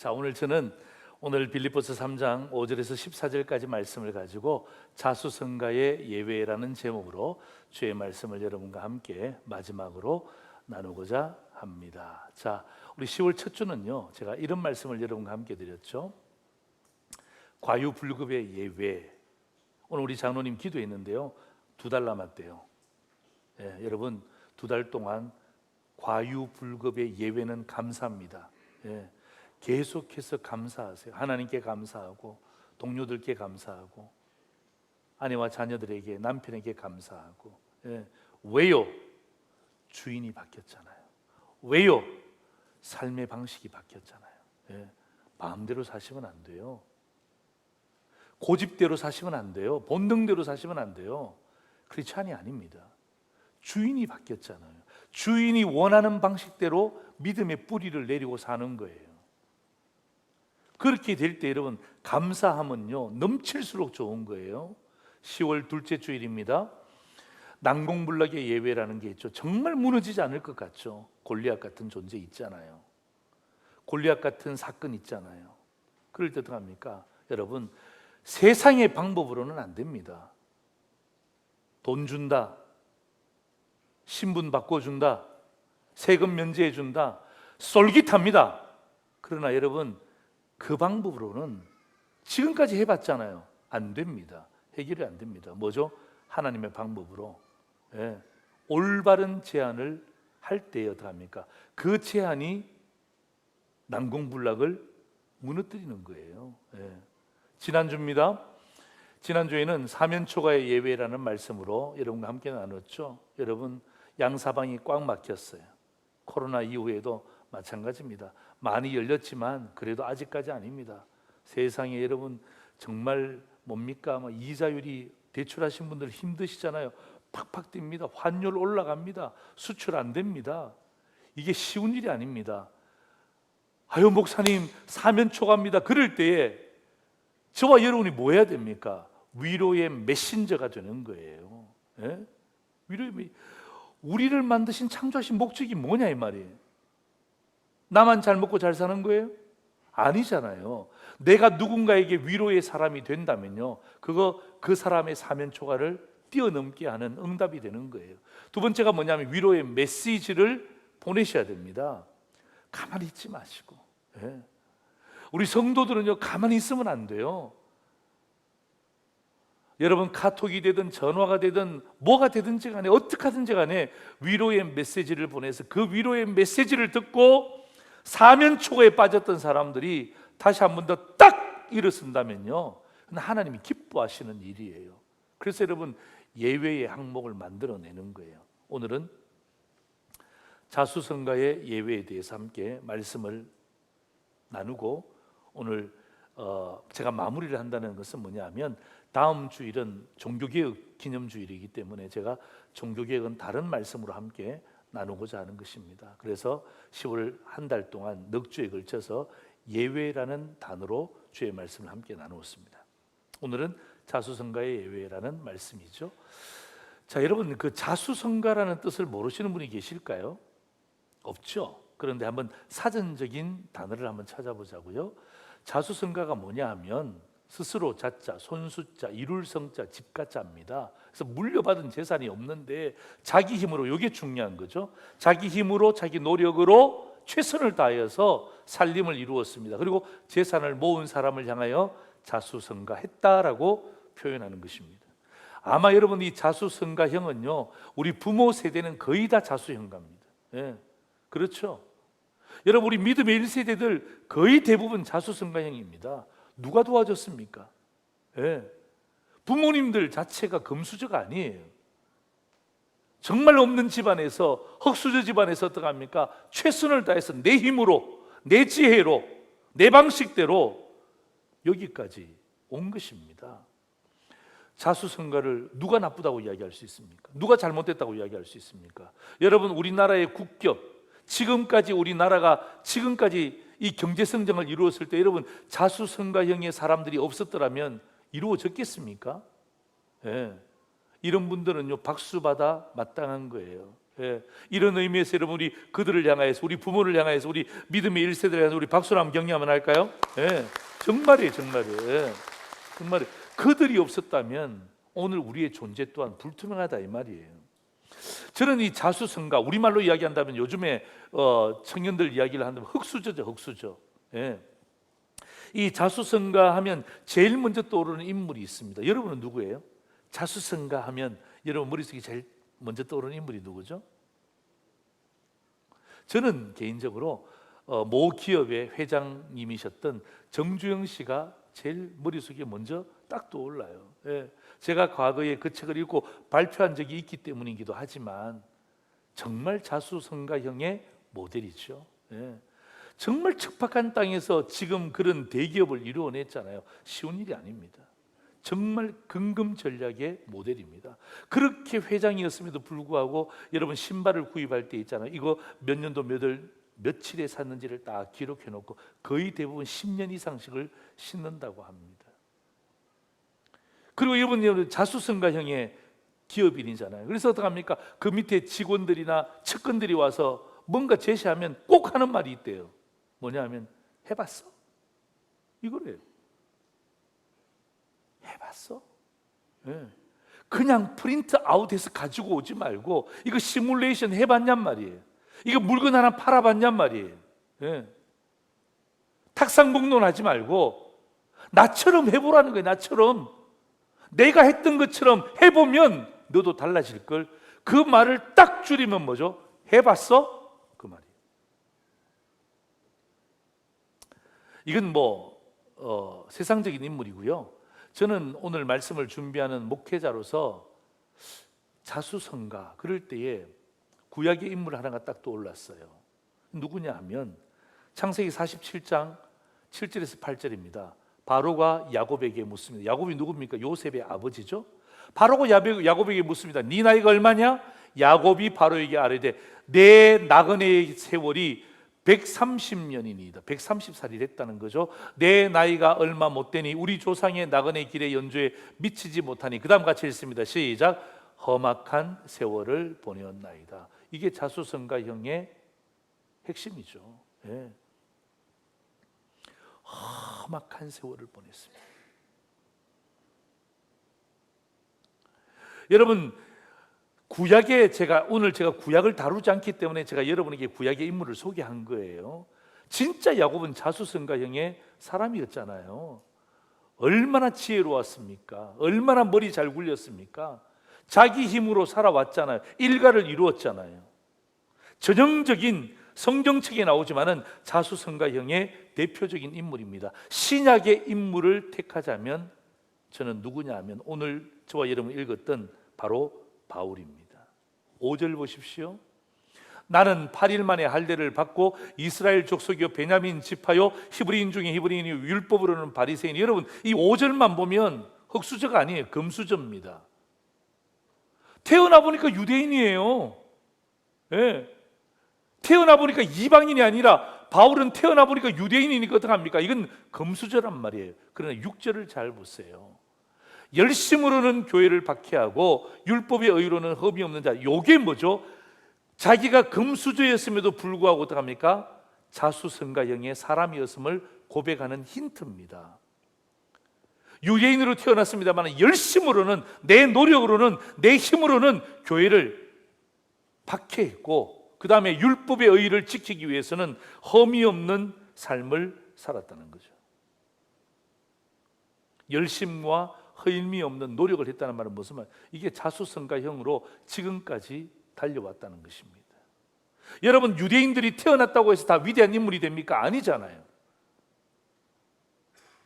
자, 오늘 빌립보서 3장 5절에서 14절까지 말씀을 가지고 자수성가의 예외라는 제목으로 주의 말씀을 여러분과 함께 마지막으로 나누고자 합니다. 자, 우리 10월 첫 주는요, 제가 이런 말씀을 여러분과 함께 드렸죠. 과유불급의 예외. 오늘 우리 장로님 기도했는데요, 2달 남았대요. 여러분 2달 동안 과유불급의 예외는 감사합니다. 계속해서 감사하세요. 하나님께 감사하고, 동료들께 감사하고, 아내와 자녀들에게, 남편에게 감사하고. 왜요? 주인이 바뀌었잖아요. 왜요? 삶의 방식이 바뀌었잖아요. 마음대로 사시면 안 돼요. 고집대로 사시면 안 돼요. 본능대로 사시면 안 돼요. 크리스찬이 아닙니다. 주인이 바뀌었잖아요. 주인이 원하는 방식대로 믿음의 뿌리를 내리고 사는 거예요. 그렇게 될 때 여러분, 감사하면요 넘칠수록 좋은 거예요. 10월 둘째 주일입니다. 난공불락의 예외라는 게 있죠. 정말 무너지지 않을 것 같죠. 골리앗 같은 존재 있잖아요. 골리앗 같은 사건 있잖아요. 그럴 때 어떡합니까? 여러분, 세상의 방법으로는 안 됩니다. 돈 준다, 신분 바꿔준다, 세금 면제해준다, 쏠깃합니다. 그러나 여러분, 그 방법으로는 지금까지 해봤잖아요. 안 됩니다. 해결이 안 됩니다. 뭐죠? 하나님의 방법으로 올바른 제안을 할 때에 어떡합니까? 그 제안이 난공불락을 무너뜨리는 거예요. 지난주입니다. 지난주에는 사면초가의 예외라는 말씀으로 여러분과 함께 나눴죠. 여러분, 양사방이 꽉 막혔어요. 코로나 이후에도 마찬가지입니다. 많이 열렸지만 그래도 아직까지 아닙니다. 세상에 여러분 정말 뭡니까? 이자율이 대출하신 분들 힘드시잖아요. 팍팍 뜁니다. 환율 올라갑니다. 수출 안 됩니다. 이게 쉬운 일이 아닙니다. 아유 목사님 사면초가입니다. 그럴 때에 저와 여러분이 뭐 해야 됩니까? 위로의 메신저가 되는 거예요. 우리를 만드신 창조하신 목적이 뭐냐 이 말이에요. 나만 잘 먹고 잘 사는 거예요? 아니잖아요. 내가 누군가에게 위로의 사람이 된다면요, 그 사람의 사면초가를 뛰어넘게 하는 응답이 되는 거예요. 두 번째가 뭐냐면 위로의 메시지를 보내셔야 됩니다. 가만히 있지 마시고. 우리 성도들은요, 가만히 있으면 안 돼요. 여러분, 카톡이 되든 전화가 되든 뭐가 되든지 간에 어떻게 하든지 간에 위로의 메시지를 보내서 그 위로의 메시지를 듣고 사면초가에 빠졌던 사람들이 다시 한 번 더 딱 일어선다면요, 하나님이 기뻐하시는 일이에요. 그래서 여러분, 예외의 항목을 만들어내는 거예요. 오늘은 자수성가의 예외에 대해서 함께 말씀을 나누고, 오늘 제가 마무리를 한다는 것은 뭐냐면, 다음 주일은 종교개혁 기념주일이기 때문에 제가 종교개혁은 다른 말씀으로 함께 나누고자 하는 것입니다. 그래서 10월 한 달 동안 넉 주에 걸쳐서 예외라는 단어로 주의 말씀을 함께 나누었습니다. 오늘은 자수성가의 예외라는 말씀이죠. 자, 여러분, 그 자수성가라는 뜻을 모르시는 분이 계실까요? 없죠. 그런데 한번 사전적인 단어를 한번 찾아보자고요. 자수성가가 뭐냐 하면 스스로 자자, 손수자, 이룰 성자, 집가자입니다. 그래서 물려받은 재산이 없는데 자기 힘으로, 이게 중요한 거죠. 자기 힘으로, 자기 노력으로 최선을 다하여서 살림을 이루었습니다. 그리고 재산을 모은 사람을 향하여 자수성가했다라고 표현하는 것입니다. 아마 여러분, 이 자수성가형은요, 우리 부모 세대는 거의 다 자수형가입니다. 그렇죠. 여러분, 우리 믿음의 1세대들 거의 대부분 자수성가형입니다. 누가 도와줬습니까? 부모님들 자체가 금수저가 아니에요. 정말 없는 집안에서, 흙수저 집안에서 어떡합니까? 최선을 다해서 내 힘으로, 내 지혜로, 내 방식대로 여기까지 온 것입니다. 자수성가를 누가 나쁘다고 이야기할 수 있습니까? 누가 잘못됐다고 이야기할 수 있습니까? 여러분, 우리나라의 국격, 지금까지 우리나라가 지금까지 이 경제성장을 이루었을 때 여러분, 자수성가형의 사람들이 없었더라면 이루어졌겠습니까? 이런 분들은요, 박수받아 마땅한 거예요. 예. 이런 의미에서 여러분 우리 그들을 향하여서, 우리 부모를 향하여서, 우리 믿음의 1세대를 향해서 우리 박수로 한번 격려 한번 할까요? 예. 정말이에요, 정말이에요. 예. 정말이에요. 그들이 없었다면 오늘 우리의 존재 또한 불투명하다 이 말이에요. 저는 이 자수성가, 우리말로 이야기한다면 요즘에 청년들 이야기를 한다면 흙수저죠, 흙수저. 예. 이 자수성가 하면 제일 먼저 떠오르는 인물이 있습니다. 여러분은 누구예요? 자수성가 하면 여러분 머릿속에 제일 먼저 떠오르는 인물이 누구죠? 저는 개인적으로 모 기업의 회장님이셨던 정주영 씨가 제일 머릿속에 먼저 딱 떠올라요. 예. 제가 과거에 그 책을 읽고 발표한 적이 있기 때문이기도 하지만 정말 자수성가형의 모델이죠. 예. 정말 척박한 땅에서 지금 그런 대기업을 이루어냈잖아요. 쉬운 일이 아닙니다. 정말 근금 전략의 모델입니다. 그렇게 회장이었음에도 불구하고 여러분 신발을 구입할 때 있잖아요. 이거 몇 년도 며칠에 샀는지를 딱 기록해 놓고 거의 대부분 10년 이상씩을 신는다고 합니다. 그리고 여러분 자수성가형의 기업인이잖아요. 그래서 어떡합니까? 그 밑에 직원들이나 측근들이 와서 뭔가 제시하면 꼭 하는 말이 있대요. 뭐냐 하면 해봤어? 이거래요. 해봤어? 네. 그냥 프린트 아웃해서 가지고 오지 말고 이거 시뮬레이션 해봤냔 말이에요. 이거 물건 하나 팔아봤냔 말이에요. 네. 탁상공론 하지 말고 나처럼 해보라는 거예요. 나처럼 내가 했던 것처럼 해보면 너도 달라질 걸. 그 말을 딱 줄이면 뭐죠? 해봤어? 그 말이에요. 이건 세상적인 인물이고요. 저는 오늘 말씀을 준비하는 목회자로서 자수성가 그럴 때에 구약의 인물 하나가 딱 떠올랐어요. 누구냐 하면 창세기 47장 7절에서 8절입니다. 바로가 야곱에게 묻습니다. 야곱이 누굽니까? 요셉의 아버지죠. 바로가 야곱에게 묻습니다. 네 나이가 얼마냐? 야곱이 바로에게 아뢰되 내 나그네의 세월이 130년이니이다. 130살이 됐다는 거죠. 내 나이가 얼마 못 되니 우리 조상의 나그네 길의 연주에 미치지 못하니, 그 다음 같이 읽습니다. 시작. 험악한 세월을 보내었나이다. 이게 자수성가형의 핵심이죠. 예. 험악한 세월을 보냈습니다. 여러분, 오늘 제가 구약을 다루지 않기 때문에 제가 여러분에게 구약의 인물을 소개한 거예요. 진짜 야곱은 자수성가형의 사람이었잖아요. 얼마나 지혜로웠습니까? 얼마나 머리 잘 굴렸습니까? 자기 힘으로 살아왔잖아요. 일가를 이루었잖아요. 전형적인 성경책에 나오지만은 자수성가형의 대표적인 인물입니다. 신약의 인물을 택하자면 저는 누구냐 하면 오늘 저와 여러분 읽었던 바로 바울입니다. 5절 보십시오. 나는 8일 만에 할례를 받고 이스라엘 족속이요 베냐민 지파요 히브리인 중에 히브리인이요 율법으로는 바리새인. 여러분 이 5절만 보면 흙수저가 아니에요. 금수저입니다. 태어나 보니까 유대인이에요. 예. 태어나 보니까 이방인이 아니라 바울은 태어나 보니까 유대인이니까 어떡합니까? 이건 금수저란 말이에요. 그러나 6절을 잘 보세요. 열심으로는 교회를 박해하고 율법의 의로는 흠이 없는 자. 요게 뭐죠? 자기가 금수저였음에도 불구하고 어떡합니까? 자수성가형의 사람이었음을 고백하는 힌트입니다. 유대인으로 태어났습니다만 열심으로는, 내 노력으로는, 내 힘으로는 교회를 박해했고 그 다음에 율법의 의의를 지키기 위해서는 흠이 없는 삶을 살았다는 거죠. 열심과 허임이 없는 노력을 했다는 말은 무슨 말? 이게 자수성가형으로 지금까지 달려왔다는 것입니다. 여러분, 유대인들이 태어났다고 해서 다 위대한 인물이 됩니까? 아니잖아요.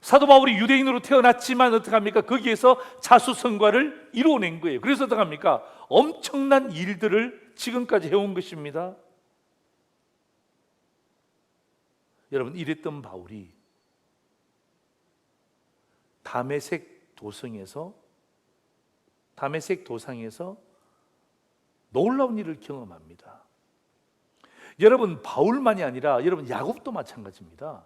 사도 바울이 유대인으로 태어났지만 어떡합니까? 거기에서 자수성가를 이루어낸 거예요. 그래서 어떡합니까? 엄청난 일들을 지금까지 해온 것입니다. 여러분, 이랬던 바울이 다메섹 도상에서 놀라운 일을 경험합니다. 여러분, 바울만이 아니라 여러분 야곱도 마찬가지입니다.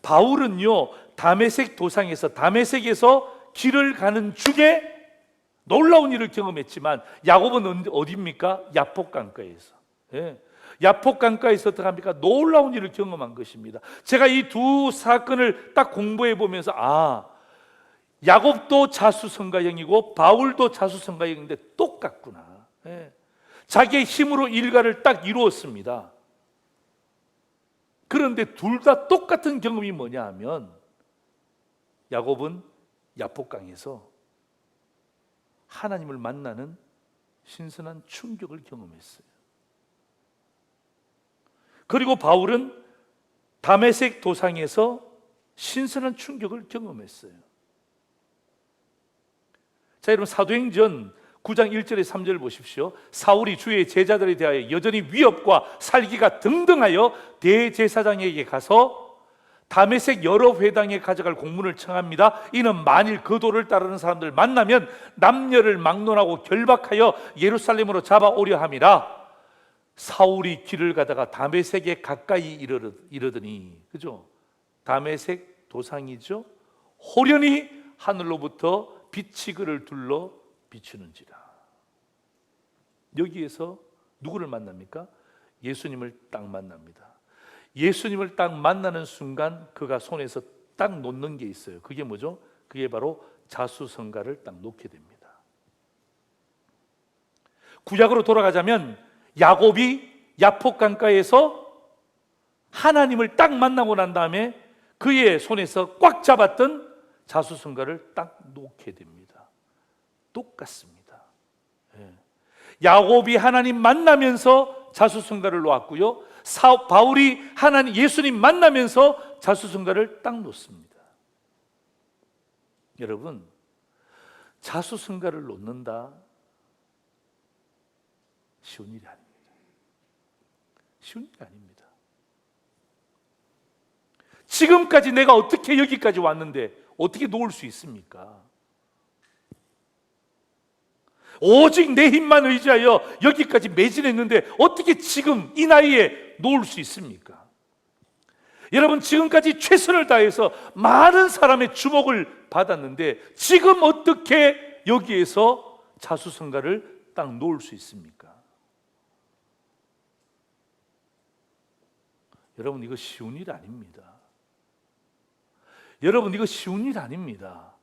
바울은요 다메섹 도상에서, 다메섹에서 길을 가는 중에 놀라운 일을 경험했지만 야곱은 어디입니까? 야폭 강가에서. 예. 야폭 강가에서 어떻게 합니까? 놀라운 일을 경험한 것입니다. 제가 이 두 사건을 딱 공부해 보면서 야곱도 자수성가형이고 바울도 자수성가형인데 똑같구나. 예. 자기의 힘으로 일가를 딱 이루었습니다. 그런데 둘 다 똑같은 경험이 뭐냐 하면 야곱은 야폭강에서 하나님을 만나는 신선한 충격을 경험했어요. 그리고 바울은 다메섹 도상에서 신선한 충격을 경험했어요. 자, 여러분 사도행전 9장 1절에 3절을 보십시오. 사울이 주의 제자들에 대하여 여전히 위협과 살기가 등등하여 대제사장에게 가서 다메섹 여러 회당에 가져갈 공문을 청합니다. 이는 만일 그 도를 따르는 사람들 만나면 남녀를 막론하고 결박하여 예루살렘으로 잡아오려 함이라. 사울이 길을 가다가 다메섹에 가까이 이르더니, 그죠? 다메섹 도상이죠. 호련히 하늘로부터 빛이 그를 둘러 비추는지라. 여기에서 누구를 만납니까? 예수님을 딱 만납니다. 예수님을 딱 만나는 순간 그가 손에서 딱 놓는 게 있어요. 그게 뭐죠? 그게 바로 자수성가를 딱 놓게 됩니다. 구약으로 돌아가자면 야곱이 야폭 강가에서 하나님을 딱 만나고 난 다음에 그의 손에서 꽉 잡았던 자수성가를 딱 놓게 됩니다. 똑같습니다. 야곱이 하나님 만나면서 자수성가를 놓았고요, 바울이 예수님 만나면서 자수성가를 딱 놓습니다. 여러분, 자수성가를 놓는다 쉬운 일이 아닙니다. 쉬운 일이 아닙니다. 지금까지 내가 어떻게 여기까지 왔는데 어떻게 놓을 수 있습니까? 오직 내 힘만 의지하여 여기까지 매진했는데 어떻게 지금 이 나이에 놓을 수 있습니까? 여러분, 지금까지 최선을 다해서 많은 사람의 주목을 받았는데 지금 어떻게 여기에서 자수성가를 딱 놓을 수 있습니까? 여러분, 이거 쉬운 일 아닙니다. 여러분, 이거 쉬운 일 아닙니다.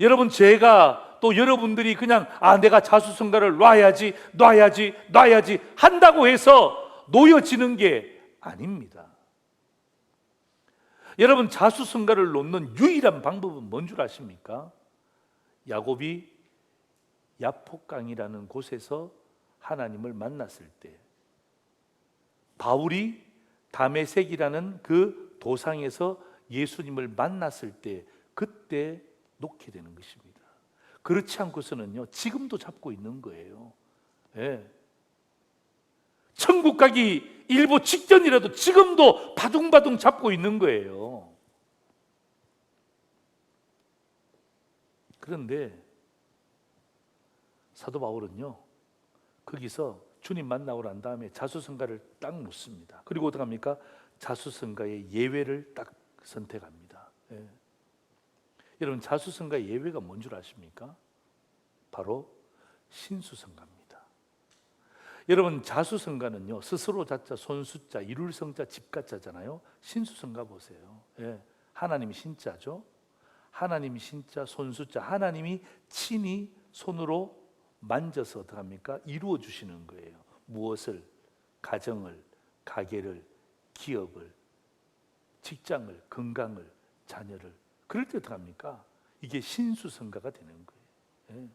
여러분, 제가 또 여러분들이 그냥 내가 자수성가를 놔야지 한다고 해서 놓여지는 게 아닙니다. 여러분, 자수성가를 놓는 유일한 방법은 뭔 줄 아십니까? 야곱이 야폭강이라는 곳에서 하나님을 만났을 때, 바울이 다메섹이라는 그 도상에서 예수님을 만났을 때, 그때 놓게 되는 것입니다. 그렇지 않고서는요, 지금도 잡고 있는 거예요. 예. 천국 가기 일보 직전이라도 지금도 바둥바둥 잡고 있는 거예요. 그런데 사도 바울은요, 거기서 주님 만나고 난 다음에 자수성가를 딱 놓습니다. 그리고 어떻게 합니까? 자수성가의 예외를 딱 선택합니다. 예. 여러분, 자수성가의 예외가 뭔 줄 아십니까? 바로 신수성가입니다. 여러분, 자수성가는요, 스스로 자자, 손수자, 이룰 성자, 집가자잖아요. 신수성가 보세요. 예. 하나님이 신자죠. 하나님이 신자, 손수자, 하나님이 친히 손으로 만져서 어떻게 합니까? 이루어 주시는 거예요. 무엇을? 가정을, 가게를, 기업을, 직장을, 건강을, 자녀를. 그럴 때 어떻게 합니까? 이게 신수성가가 되는 거예요. 예.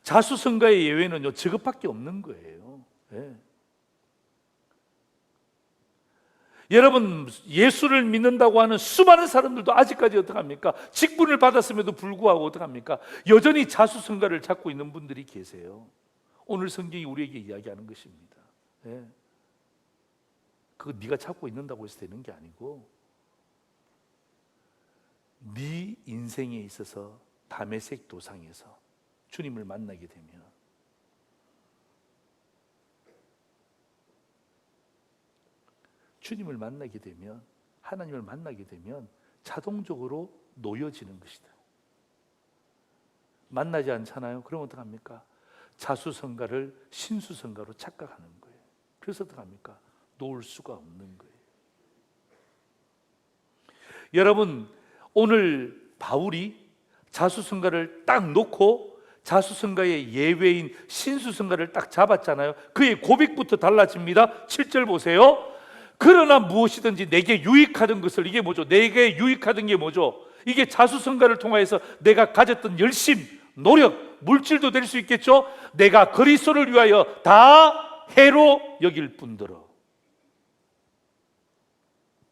자수성가의 예외는요, 저것밖에 없는 거예요. 예. 여러분, 예수를 믿는다고 하는 수많은 사람들도 아직까지 어떻게 합니까? 직분을 받았음에도 불구하고 어떻게 합니까? 여전히 자수성가를 찾고 있는 분들이 계세요. 오늘 성경이 우리에게 이야기하는 것입니다. 예. 그거 네가 찾고 있는다고 해서 되는 게 아니고, 네 인생에 있어서 다메섹 도상에서 주님을 만나게 되면, 주님을 만나게 되면, 하나님을 만나게 되면 자동적으로 놓여지는 것이다. 만나지 않잖아요. 그럼 어떡합니까? 자수성가를 신수성가로 착각하는 거예요. 그래서 어떡합니까? 놓을 수가 없는 거예요. 여러분, 오늘 바울이 자수성가를 딱 놓고 자수성가의 예외인 신수성가를 딱 잡았잖아요. 그의 고백부터 달라집니다. 7절 보세요. 그러나 무엇이든지 내게 유익하던 것을, 이게 뭐죠? 내게 유익하던 게 뭐죠? 이게 자수성가를 통하여서 내가 가졌던 열심, 노력, 물질도 될 수 있겠죠? 내가 그리스도를 위하여 다 해로 여길 뿐더러.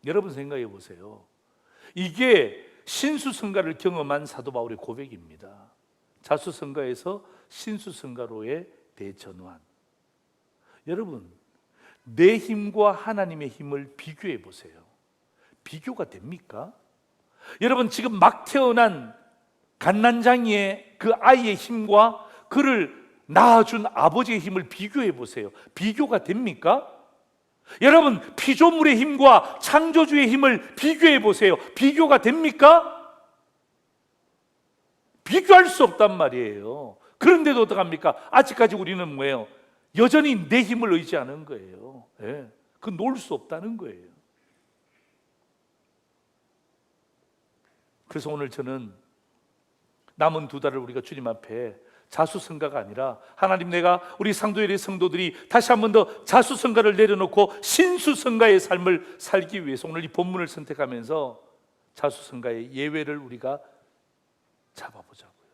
여러분 생각해 보세요. 이게 신수성가를 경험한 사도 바울의 고백입니다. 자수성가에서 신수성가로의 대전환. 여러분, 내 힘과 하나님의 힘을 비교해 보세요. 비교가 됩니까? 여러분, 지금 막 태어난 갓난장이의 그 아이의 힘과 그를 낳아준 아버지의 힘을 비교해 보세요. 비교가 됩니까? 여러분, 피조물의 힘과 창조주의 힘을 비교해 보세요. 비교가 됩니까? 비교할 수 없단 말이에요. 그런데도 어떡합니까? 아직까지 우리는 뭐예요? 여전히 내 힘을 의지하는 거예요. 예. 그 놓을 수 없다는 거예요. 그래서 오늘 저는 남은 2달을 우리가 주님 앞에 자수성가가 아니라, 하나님, 내가 우리 상도회의 성도들이 다시 한 번 더 자수성가를 내려놓고 신수성가의 삶을 살기 위해서 오늘 이 본문을 선택하면서 자수성가의 예외를 우리가 잡아보자고요.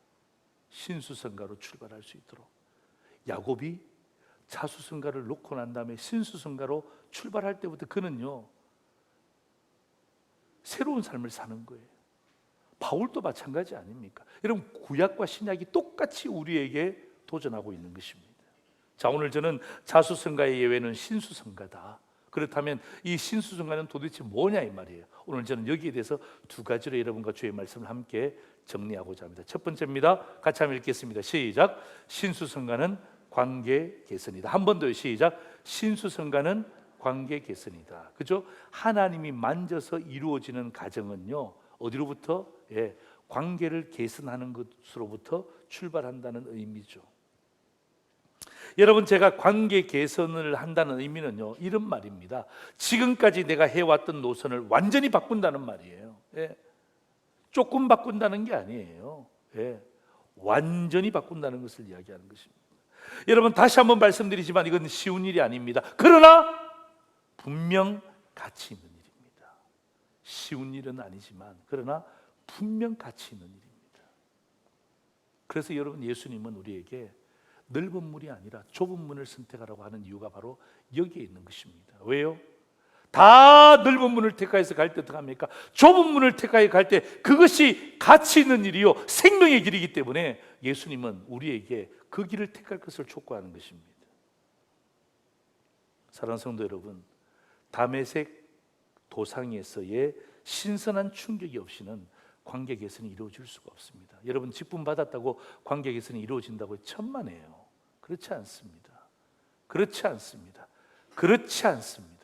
신수성가로 출발할 수 있도록. 야곱이 자수성가를 놓고 난 다음에 신수성가로 출발할 때부터 그는요, 새로운 삶을 사는 거예요. 바울도 마찬가지 아닙니까? 여러분, 구약과 신약이 똑같이 우리에게 도전하고 있는 것입니다. 자, 오늘 저는 자수성가의 예외는 신수성가다. 그렇다면 이 신수성가는 도대체 뭐냐 이 말이에요. 오늘 저는 여기에 대해서 2가지로 여러분과 주의 말씀을 함께 정리하고자 합니다. 첫 번째입니다. 같이 한번 읽겠습니다. 시작. 신수성가는 관계 개선이다. 한 번 더 시작. 신수성가는 관계 개선이다. 그죠? 하나님이 만져서 이루어지는 가정은요, 어디로부터? 예, 관계를 개선하는 것으로부터 출발한다는 의미죠. 여러분, 제가 관계 개선을 한다는 의미는요, 이런 말입니다. 지금까지 내가 해왔던 노선을 완전히 바꾼다는 말이에요. 예, 조금 바꾼다는 게 아니에요. 예, 완전히 바꾼다는 것을 이야기하는 것입니다. 여러분, 다시 한번 말씀드리지만 이건 쉬운 일이 아닙니다. 그러나 분명 가치 있는 일입니다. 쉬운 일은 아니지만 그러나 분명 가치 있는 일입니다. 그래서 여러분, 예수님은 우리에게 넓은 문이 아니라 좁은 문을 선택하라고 하는 이유가 바로 여기에 있는 것입니다. 왜요? 다 넓은 문을 택하여서 갈 때 어떡합니까? 좁은 문을 택하여 갈 때 그것이 가치 있는 일이요, 생명의 길이기 때문에 예수님은 우리에게 그 길을 택할 것을 촉구하는 것입니다. 사랑하는 성도 여러분, 다메섹 도상에서의 신선한 충격이 없이는 관계 개선이 이루어질 수가 없습니다. 여러분, 직분 받았다고 관계 개선이 이루어진다고 천만에요. 그렇지 않습니다. 그렇지 않습니다. 그렇지 않습니다.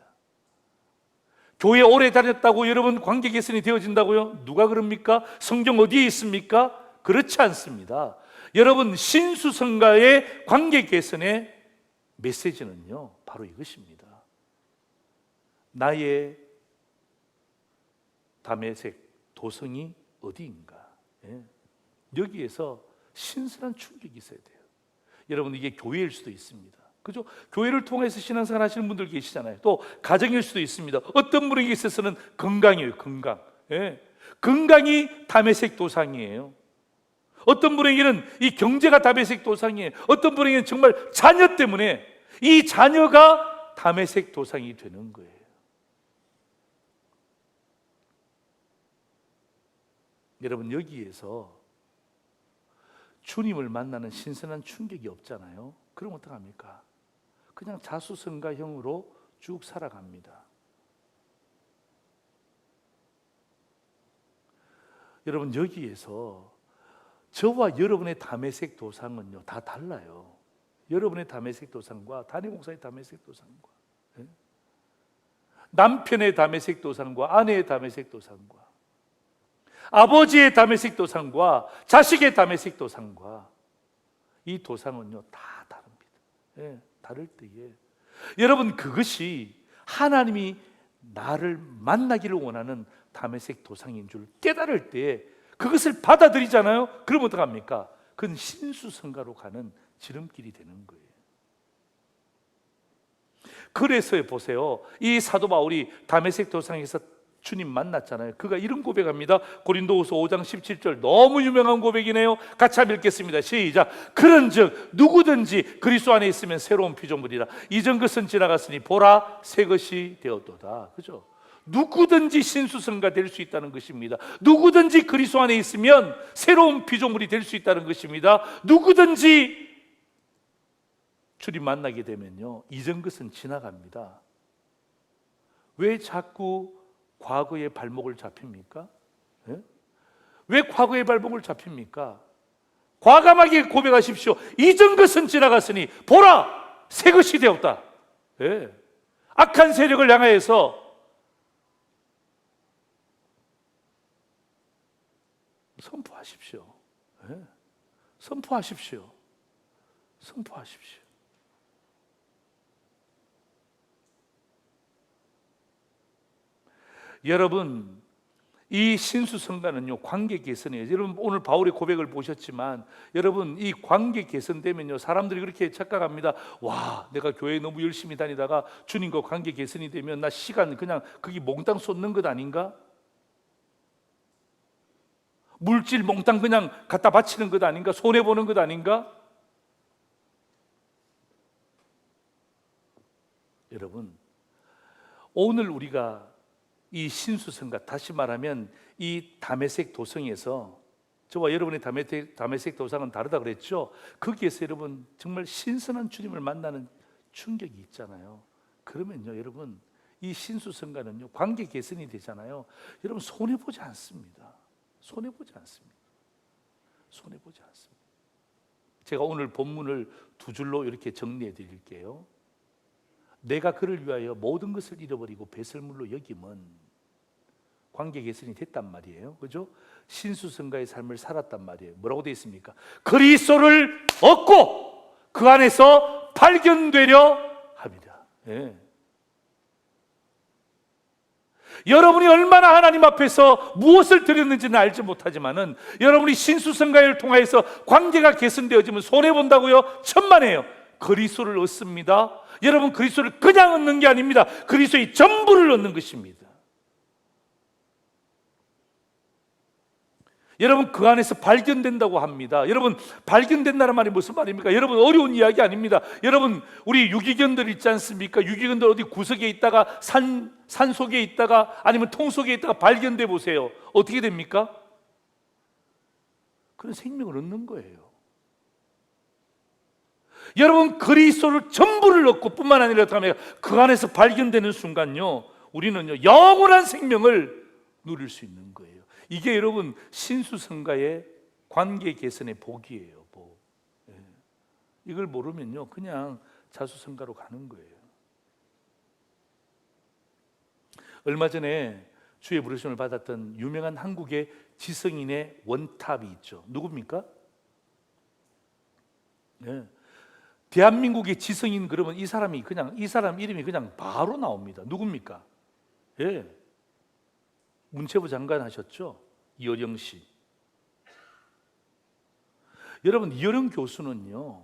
교회 오래 다녔다고 여러분 관계 개선이 되어진다고요? 누가 그럽니까? 성경 어디에 있습니까? 그렇지 않습니다. 여러분, 신수성가의 관계 개선의 메시지는요, 바로 이것입니다. 나의 다메섹 도성이 어디인가? 예. 여기에서 신선한 충격이 있어야 돼요. 여러분, 이게 교회일 수도 있습니다. 그죠? 교회를 통해서 신앙생활 하시는 분들 계시잖아요. 또 가정일 수도 있습니다. 어떤 분에게 있어서는 건강이에요. 건강. 예. 건강이 다메섹 도상이에요. 어떤 분에게는 이 경제가 다메섹 도상이에요. 어떤 분에게는 정말 자녀 때문에 이 자녀가 다메섹 도상이 되는 거예요. 여러분, 여기에서 주님을 만나는 신선한 충격이 없잖아요. 그럼 어떡합니까? 그냥 자수성가형으로 쭉 살아갑니다. 여러분, 여기에서 저와 여러분의 다메섹 도상은요, 다 달라요. 여러분의 다메섹 도상과 담임 목사의 다메섹 도상과, 예? 남편의 다메섹 도상과 아내의 다메섹 도상과, 아버지의 다메섹 도상과 자식의 다메섹 도상과 이 도상은요 다 다릅니다. 예, 다를 때에 여러분 그것이 하나님이 나를 만나기를 원하는 다메섹 도상인 줄 깨달을 때에 그것을 받아들이잖아요. 그럼 어떡합니까? 그건 신수성가로 가는 지름길이 되는 거예요. 그래서 보세요. 이 사도 바울이 다메섹 도상에서 주님 만났잖아요. 그가 이런 고백합니다. 고린도후서 5장 17절 너무 유명한 고백이네요. 같이 한번 읽겠습니다. 시작. 그런즉 누구든지 그리스도 안에 있으면 새로운 피조물이라. 이전 것은 지나갔으니 보라 새 것이 되었도다. 그죠? 누구든지 신수성가 될 수 있다는 것입니다. 누구든지 그리스도 안에 있으면 새로운 피조물이 될 수 있다는 것입니다. 누구든지 주님 만나게 되면요 이전 것은 지나갑니다. 왜 자꾸 과거의 발목을 잡힙니까? 예? 왜 과거의 발목을 잡힙니까? 과감하게 고백하십시오. 이전 것은 지나갔으니 보라 새 것이 되었다. 예. 악한 세력을 향하여서 선포하십시오. 예. 선포하십시오. 선포하십시오. 여러분 이 신수성가는요 관계 개선이에요. 여러분 오늘 바울의 고백을 보셨지만 여러분 이 관계 개선되면요 사람들이 그렇게 착각합니다. 와 내가 교회에 너무 열심히 다니다가 주님과 관계 개선이 되면 나 시간 그냥 거기 몽땅 쏟는 것 아닌가? 물질 몽땅 그냥 갖다 바치는 것 아닌가? 손해보는 것 아닌가? 여러분 오늘 우리가 이 신수성가, 다시 말하면 이 다메섹 도성에서 저와 여러분의 다메섹 도상은 다르다 그랬죠. 거기에서 여러분 정말 신선한 주님을 만나는 충격이 있잖아요. 그러면요 여러분 이 신수성가는요 관계 개선이 되잖아요. 여러분 손해보지 않습니다. 손해보지 않습니다. 손해보지 않습니다. 제가 오늘 본문을 두 줄로 이렇게 정리해 드릴게요. 내가 그를 위하여 모든 것을 잃어버리고 배설물로 여김은 관계 개선이 됐단 말이에요. 그죠? 신수성가의 삶을 살았단 말이에요. 뭐라고 되어 있습니까? 그리스도를 얻고 그 안에서 발견되려 합니다. 예. 여러분이 얼마나 하나님 앞에서 무엇을 드렸는지는 알지 못하지만은 여러분이 신수성가를 통하여서 관계가 개선되어지면 손해본다고요? 천만에요. 그리스도를 얻습니다. 여러분 그리스도를 그냥 얻는 게 아닙니다. 그리스도의 전부를 얻는 것입니다. 여러분 그 안에서 발견된다고 합니다. 여러분 발견된다는 말이 무슨 말입니까? 여러분 어려운 이야기 아닙니다. 여러분 우리 유기견들 있지 않습니까? 유기견들 어디 구석에 있다가 산 속에 있다가 아니면 통 속에 있다가 발견돼 보세요. 어떻게 됩니까? 그런 생명을 얻는 거예요. 여러분 그리스도를 전부를 얻고 뿐만 아니라 그 안에서 발견되는 순간요 우리는요 영원한 생명을 누릴 수 있는 거예요. 이게 여러분 신수성가의 관계 개선의 복이에요. 복. 예. 이걸 모르면요 그냥 자수성가로 가는 거예요. 얼마 전에 주의 부르심을 받았던 유명한 한국의 지성인의 원탑이 있죠. 누굽니까? 예. 대한민국의 지성인 그러면 이 사람 이름이 그냥 바로 나옵니다. 누굽니까? 예. 문체부 장관 하셨죠? 이어령 씨. 여러분 이어령 교수는요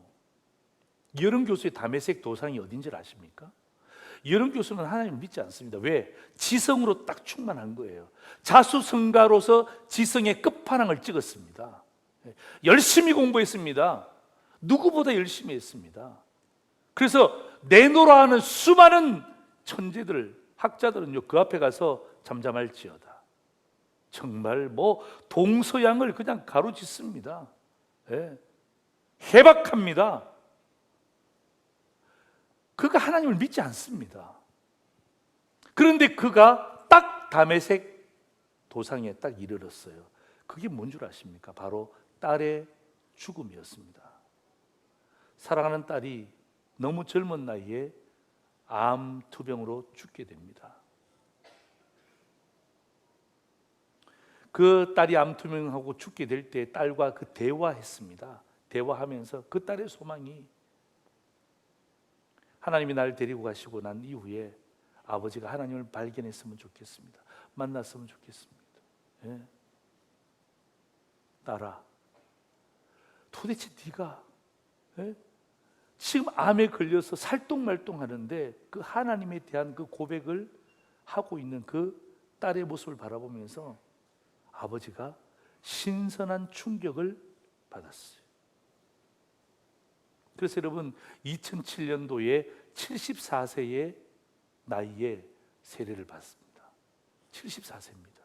이어령 교수의 다메섹 도상이 어딘지 아십니까? 이어령 교수는 하나님을 믿지 않습니다. 왜? 지성으로 딱 충만한 거예요. 자수성가로서 지성의 끝판왕을 찍었습니다. 열심히 공부했습니다. 누구보다 열심히 했습니다. 그래서 내노라 하는 수많은 천재들, 학자들은요 그 앞에 가서 잠잠할지어다. 정말 동서양을 그냥 가로짓습니다. 예. 해박합니다. 그가 하나님을 믿지 않습니다. 그런데 그가 딱 다메섹 도상에 딱 이르렀어요. 그게 뭔 줄 아십니까? 바로 딸의 죽음이었습니다. 사랑하는 딸이 너무 젊은 나이에 암 투병으로 죽게 됩니다. 그 딸이 암투병하고 죽게 될 때 딸과 그 대화했습니다. 대화하면서 그 딸의 소망이 하나님이 나를 데리고 가시고 난 이후에 아버지가 하나님을 발견했으면 좋겠습니다. 만났으면 좋겠습니다. 예. 딸아, 도대체 네가 지금 암에 걸려서 살똥말똥하는데 그 하나님에 대한 그 고백을 하고 있는 그 딸의 모습을 바라보면서 아버지가 신선한 충격을 받았어요. 그래서 여러분 2007년도에 74세의 나이에 세례를 받습니다. 74세입니다.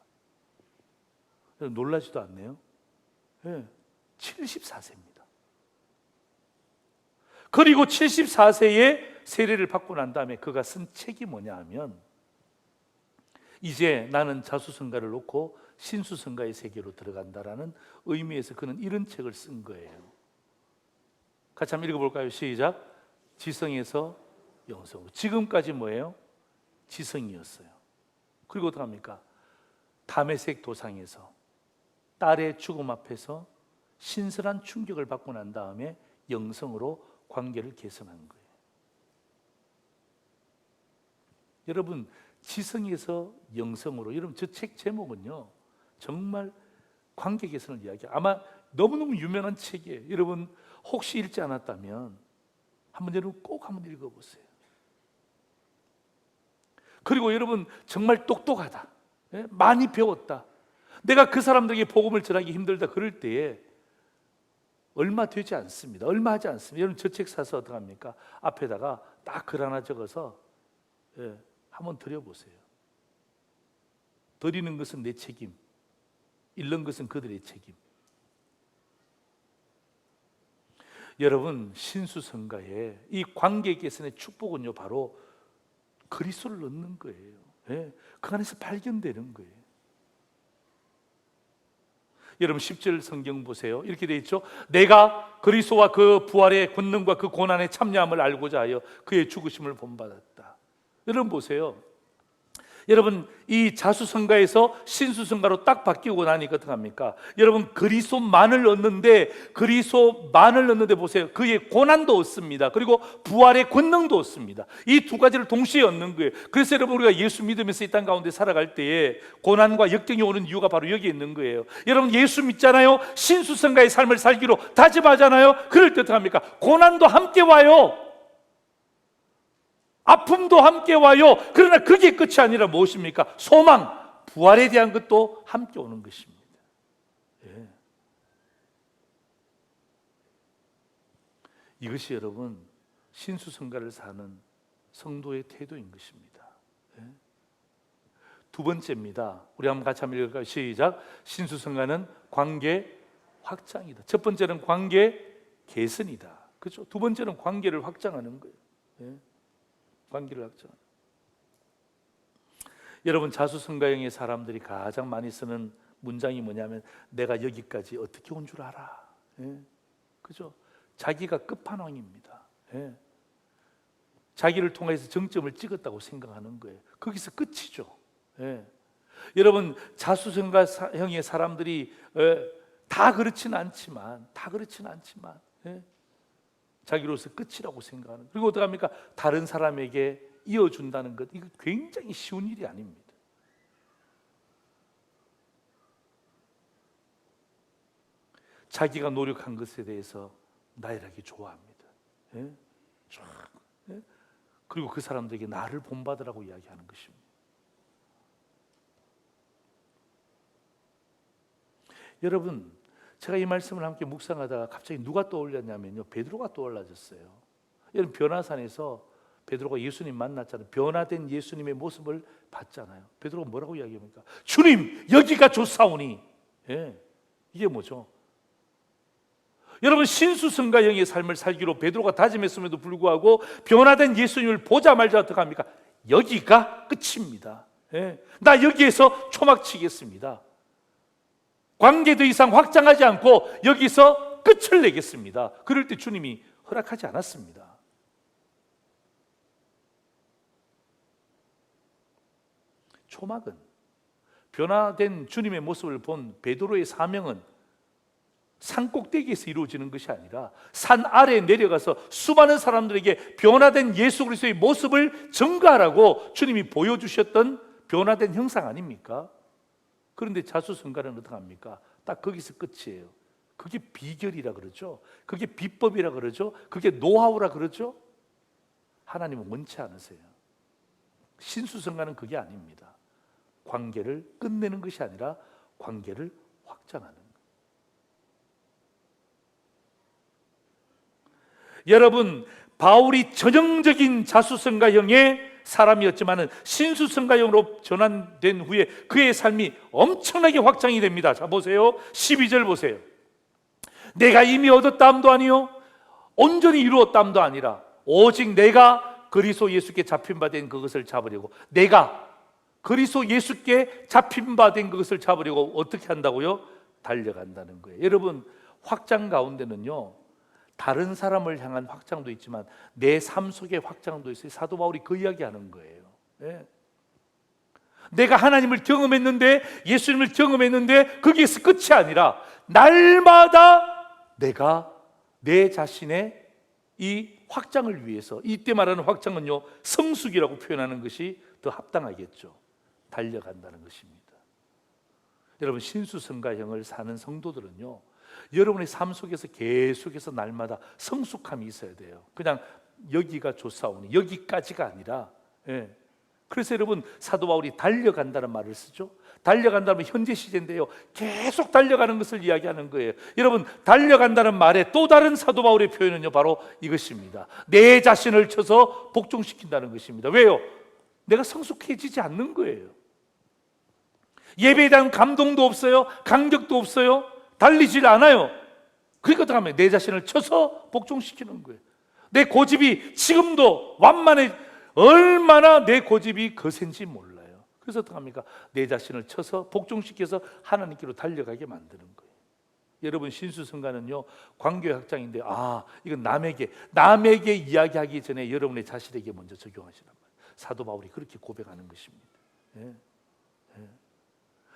놀라지도 않네요. 네, 74세입니다. 그리고 74세에 세례를 받고 난 다음에 그가 쓴 책이 뭐냐 하면 이제 나는 자수성가를 놓고 신수성가의 세계로 들어간다라는 의미에서 그는 이런 책을 쓴 거예요. 같이 한번 읽어볼까요? 시작. 지성에서 영성으로. 지금까지 뭐예요? 지성이었어요. 그리고 어떻게 합니까? 다메섹 도상에서 딸의 죽음 앞에서 신선한 충격을 받고 난 다음에 영성으로 관계를 개선한 거예요. 여러분, 지성에서 영성으로. 여러분, 저 책 제목은요 정말 관계 개선을 이야기해요. 아마 너무너무 유명한 책이에요. 여러분 혹시 읽지 않았다면 여러분 꼭 한번 읽어보세요. 그리고 여러분 정말 똑똑하다, 많이 배웠다, 내가 그 사람들에게 복음을 전하기 힘들다 그럴 때에 얼마 되지 않습니다. 얼마 하지 않습니다. 여러분 저 책 사서 어떻게 합니까? 앞에다가 딱 글 하나 적어서 한번 드려보세요. 드리는 것은 내 책임, 읽는 것은 그들의 책임. 여러분 신수성가의 이 관계 개선의 축복은요 바로 그리스도를 넣는 거예요. 그 안에서 발견되는 거예요. 여러분 10절 성경 보세요. 이렇게 돼 있죠. 내가 그리스도와 그 부활의 권능과 그 고난의 참여함을 알고자 하여 그의 죽으심을 본받았다. 여러분 보세요. 여러분 이 자수성가에서 신수성가로 딱 바뀌고 나니까 어떻게 합니까? 여러분 그리스도만을 얻는데 보세요. 그의 고난도 얻습니다. 그리고 부활의 권능도 얻습니다. 이 두 가지를 동시에 얻는 거예요. 그래서 여러분 우리가 예수 믿으면서 이 땅 가운데 살아갈 때에 고난과 역경이 오는 이유가 바로 여기에 있는 거예요. 여러분 예수 믿잖아요. 신수성가의 삶을 살기로 다짐하잖아요. 그럴 때 어떻게 합니까? 고난도 함께 와요. 아픔도 함께 와요. 그러나 그게 끝이 아니라 무엇입니까? 소망, 부활에 대한 것도 함께 오는 것입니다. 이것이 여러분 신수성가를 사는 성도의 태도인 것입니다. 두 번째입니다. 우리 한번 같이 한번 읽을까요? 시작. 신수성가는 관계 확장이다. 첫 번째는 관계 개선이다. 그렇죠? 두 번째는 관계를 확장하는 거예요. 관계를 확장. 여러분 자수성가형의 사람들이 가장 많이 쓰는 문장이 뭐냐면 내가 여기까지 어떻게 온 줄 알아. 그죠? 자기가 끝판왕입니다. 자기를 통해서 정점을 찍었다고 생각하는 거예요. 거기서 끝이죠. 여러분 자수성가형의 사람들이 다 그렇지는 않지만 자기로서 끝이라고 생각하는. 그리고 어떻게 합니까? 다른 사람에게 이어준다는 것, 이거 굉장히 쉬운 일이 아닙니다. 자기가 노력한 것에 대해서 나열하기 좋아합니다. 그리고 그 사람들에게 나를 본받으라고 이야기하는 것입니다. 여러분 제가 이 말씀을 함께 묵상하다가 갑자기 누가 떠올렸냐면요 베드로가 떠올라졌어요. 여러분 변화산에서 베드로가 예수님 만났잖아요. 변화된 예수님의 모습을 봤잖아요. 베드로가 뭐라고 이야기합니까? 주님 여기가 좋사오니. 이게 뭐죠? 여러분 신수성가형의 삶을 살기로 베드로가 다짐했음에도 불구하고 변화된 예수님을 보자마자 어떻게 합니까? 여기가 끝입니다. 나 여기에서 초막치겠습니다. 관계 더 이상 확장하지 않고 여기서 끝을 내겠습니다. 그럴 때 주님이 허락하지 않았습니다. 초막은 변화된 주님의 모습을 본 베드로의 사명은 산 꼭대기에서 이루어지는 것이 아니라 산 아래에 내려가서 수많은 사람들에게 변화된 예수 그리스도의 모습을 증거하라고 주님이 보여주셨던 변화된 형상 아닙니까? 그런데 자수성가는 어떻게 합니까? 딱 거기서 끝이에요. 그게 비결이라 그러죠. 그게 비법이라 그러죠. 그게 노하우라 그러죠. 하나님은 원치 않으세요. 신수성가는 그게 아닙니다. 관계를 끝내는 것이 아니라 관계를 확장하는 거예요. 여러분, 바울이 전형적인 자수성가형의 사람이었지만 신수성가형으로 전환된 후에 그의 삶이 엄청나게 확장이 됩니다. 자 보세요. 12절 보세요. 내가 이미 얻었다함도 아니요 온전히 이루었다함도 아니라 오직 내가 그리스도 예수께 잡힌 바 된 그것을 잡으려고, 내가 그리스도 예수께 잡힌 바 된 그것을 잡으려고 어떻게 한다고요? 달려간다는 거예요. 여러분, 확장 가운데는요 다른 사람을 향한 확장도 있지만 내 삶 속의 확장도 있어요. 사도 바울이 그 이야기하는 거예요. 네. 내가 하나님을 경험했는데, 예수님을 경험했는데 거기에서 끝이 아니라 날마다 내가 내 자신의 이 확장을 위해서, 이때 말하는 확장은요 성숙이라고 표현하는 것이 더 합당하겠죠. 달려간다는 것입니다. 여러분, 신수성가형을 사는 성도들은요 여러분의 삶 속에서 계속해서 날마다 성숙함이 있어야 돼요. 그냥 여기가 좋사오니 여기까지가 아니라, 예. 그래서 여러분, 사도 바울이 달려간다는 말을 쓰죠. 달려간다면 현재 시제인데요 계속 달려가는 것을 이야기하는 거예요. 여러분, 달려간다는 말의 또 다른 사도 바울의 표현은요 바로 이것입니다. 내 자신을 쳐서 복종시킨다는 것입니다. 왜요? 내가 성숙해지지 않는 거예요. 예배에 대한 감동도 없어요. 감격도 없어요. 달리질 않아요. 그러니까 어떻게 하면 내 자신을 쳐서 복종시키는 거예요. 내 고집이 지금도 완만해, 얼마나 내 고집이 거센지 몰라요. 그래서 어떻게 합니까? 내 자신을 쳐서 복종시켜서 하나님께로 달려가게 만드는 거예요. 여러분, 신수성가는요 관계 확장인데, 이건 남에게 이야기하기 전에 여러분의 자신에게 먼저 적용하시란 말이에요. 사도 바울이 그렇게 고백하는 것입니다. 예. 예.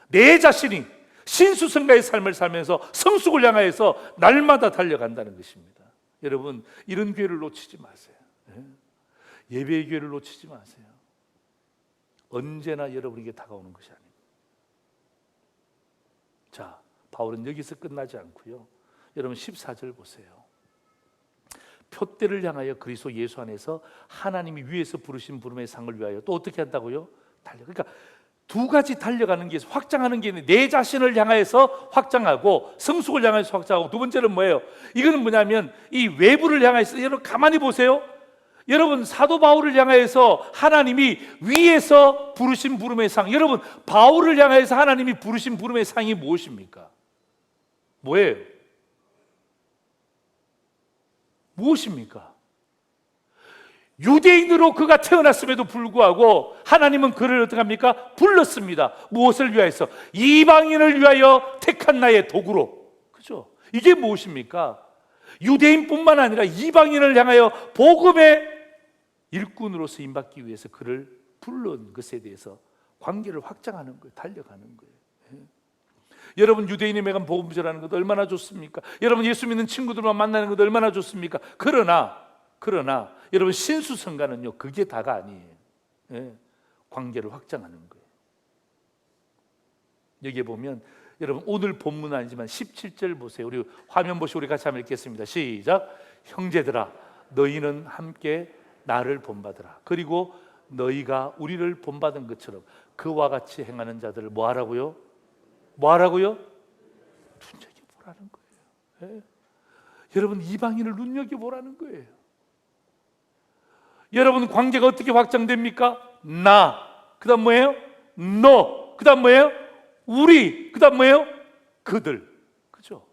내 자신이 신수성가의 삶을 살면서 성숙을 향하여서 날마다 달려간다는 것입니다. 여러분, 이런 기회를 놓치지 마세요. 예배의 기회를 놓치지 마세요. 언제나 여러분에게 다가오는 것이 아닙니다. 자, 바울은 여기서 끝나지 않고요. 여러분 14절 보세요. 표대를 향하여 그리스도 예수 안에서 하나님이 위에서 부르신 부름의 상을 위하여 또 어떻게 한다고요? 그러니까 두 가지 달려가는 게, 확장하는 게 있는데, 내 자신을 향해서 확장하고 성숙을 향해서 확장하고, 두 번째는 뭐예요? 이거는 뭐냐면 이 외부를 향해서, 여러분 가만히 보세요. 여러분, 사도 바울을 향해서 하나님이 위에서 부르신 부름의 상, 여러분 바울을 향해서 하나님이 부르신 부름의 상이 무엇입니까? 뭐예요? 무엇입니까? 유대인으로 그가 태어났음에도 불구하고 하나님은 그를 어떻게 합니까? 불렀습니다. 무엇을 위하여서? 이방인을 위하여 택한 나의 도구로. 그죠? 이게 무엇입니까? 유대인뿐만 아니라 이방인을 향하여 복음의 일꾼으로서 임받기 위해서 그를 불른 것에 대해서 관계를 확장하는 거예요. 달려가는 거예요. 여러분, 유대인이 매간 복음 전하는 것도 얼마나 좋습니까? 여러분, 예수 믿는 친구들만 만나는 것도 얼마나 좋습니까? 그러나 여러분, 신수성가는요 그게 다가 아니에요. 관계를 확장하는 거예요. 여기에 보면 여러분, 오늘 본문은 아니지만 17절 보세요. 우리 화면 보시고 우리 같이 한번 읽겠습니다. 시작. 형제들아, 너희는 함께 나를 본받으라. 그리고 너희가 우리를 본받은 것처럼 그와 같이 행하는 자들을 뭐하라고요? 눈여겨보라는 거예요. 여러분, 이방인을 눈여겨보라는 거예요. 여러분, 관계가 어떻게 확장됩니까? 나, 그 다음 뭐예요? 너, 그 다음 뭐예요? 우리, 그 다음 뭐예요? 그들. 그죠?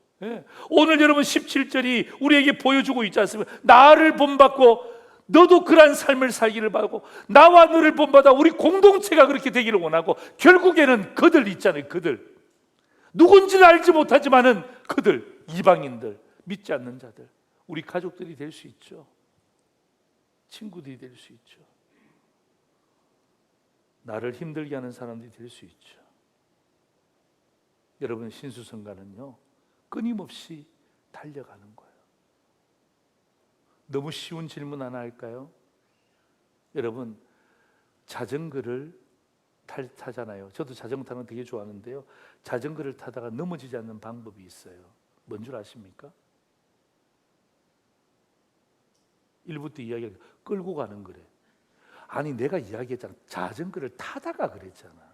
오늘 여러분 17절이 우리에게 보여주고 있지 않습니까? 나를 본받고 너도 그러한 삶을 살기를 바라고, 나와 너를 본받아 우리 공동체가 그렇게 되기를 원하고, 결국에는 그들 있잖아요. 그들, 누군지는 알지 못하지만은 그들, 이방인들, 믿지 않는 자들, 우리 가족들이 될 수 있죠. 친구들이 될 수 있죠. 나를 힘들게 하는 사람들이 될 수 있죠. 여러분, 신수성가는요 끊임없이 달려가는 거예요. 너무 쉬운 질문 하나 할까요? 여러분, 자전거를 타잖아요. 저도 자전거 타는 거 되게 좋아하는데요, 자전거를 타다가 넘어지지 않는 방법이 있어요. 뭔 줄 아십니까? 1부 때 이야기가 끌고 가는 거래. 아니, 내가 이야기했잖아. 자전거를 타다가 그랬잖아.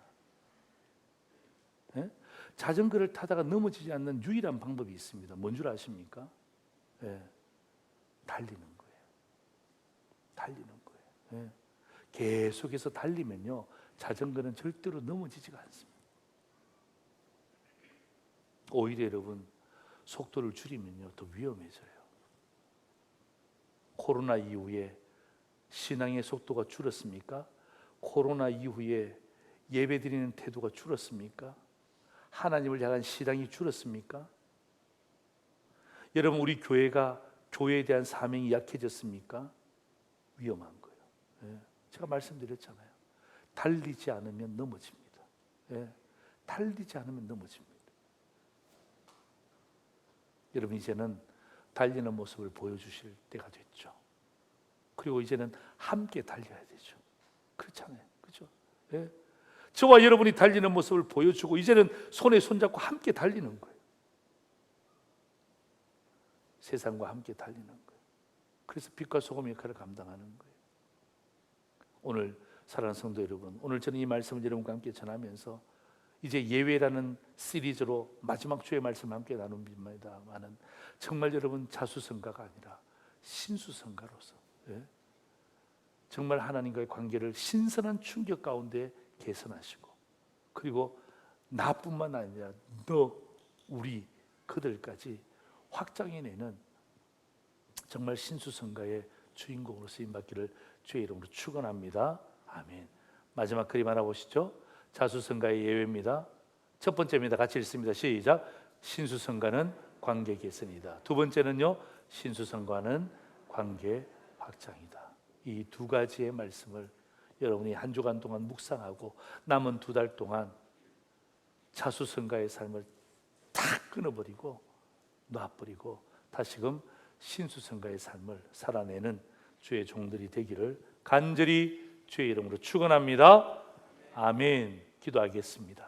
예? 자전거를 타다가 넘어지지 않는 유일한 방법이 있습니다. 뭔 줄 아십니까? 예. 달리는 거예요. 달리는 거예요. 예. 계속해서 달리면요, 자전거는 절대로 넘어지지가 않습니다. 오히려 여러분, 속도를 줄이면요 더 위험해져요. 코로나 이후에 신앙의 속도가 줄었습니까? 코로나 이후에 예배드리는 태도가 줄었습니까? 하나님을 향한 신앙이 줄었습니까? 여러분, 우리 교회가 교회에 대한 사명이 약해졌습니까? 위험한 거예요. 예. 제가 말씀드렸잖아요. 달리지 않으면 넘어집니다. 예. 달리지 않으면 넘어집니다. 여러분, 이제는 달리는 모습을 보여주실 때가 됐죠. 그리고 이제는 함께 달려야 되죠. 그렇잖아요. 그렇죠? 예. 저와 여러분이 달리는 모습을 보여주고 이제는 손에 손잡고 함께 달리는 거예요. 세상과 함께 달리는 거예요. 그래서 빛과 소금 역할을 감당하는 거예요. 오늘 사랑하는 성도 여러분, 오늘 저는 이 말씀을 여러분과 함께 전하면서 이제 예외라는 시리즈로 마지막 주의 말씀 함께 나눕니다만은, 정말 여러분, 자수성가가 아니라 신수성가로서, 예? 정말 하나님과의 관계를 신선한 충격 가운데 개선하시고, 그리고 나뿐만 아니라 너, 우리, 그들까지 확장해내는 정말 신수성가의 주인공으로 쓰임받기를 주의 이름으로 축원합니다. 아멘. 마지막 그림 하나 보시죠. 자수성가의 예외입니다. 첫 번째입니다. 같이 읽습니다. 시작. 신수성가는 관계 개선이다. 두 번째는요, 신수성가는 관계 확장이다. 이 두 가지의 말씀을 여러분이 한 주간 동안 묵상하고 남은 2달 동안 자수성가의 삶을 탁 끊어버리고 놔버리고 다시금 신수성가의 삶을 살아내는 주의 종들이 되기를 간절히 주의 이름으로 축원합니다. 아멘. 기도하겠습니다.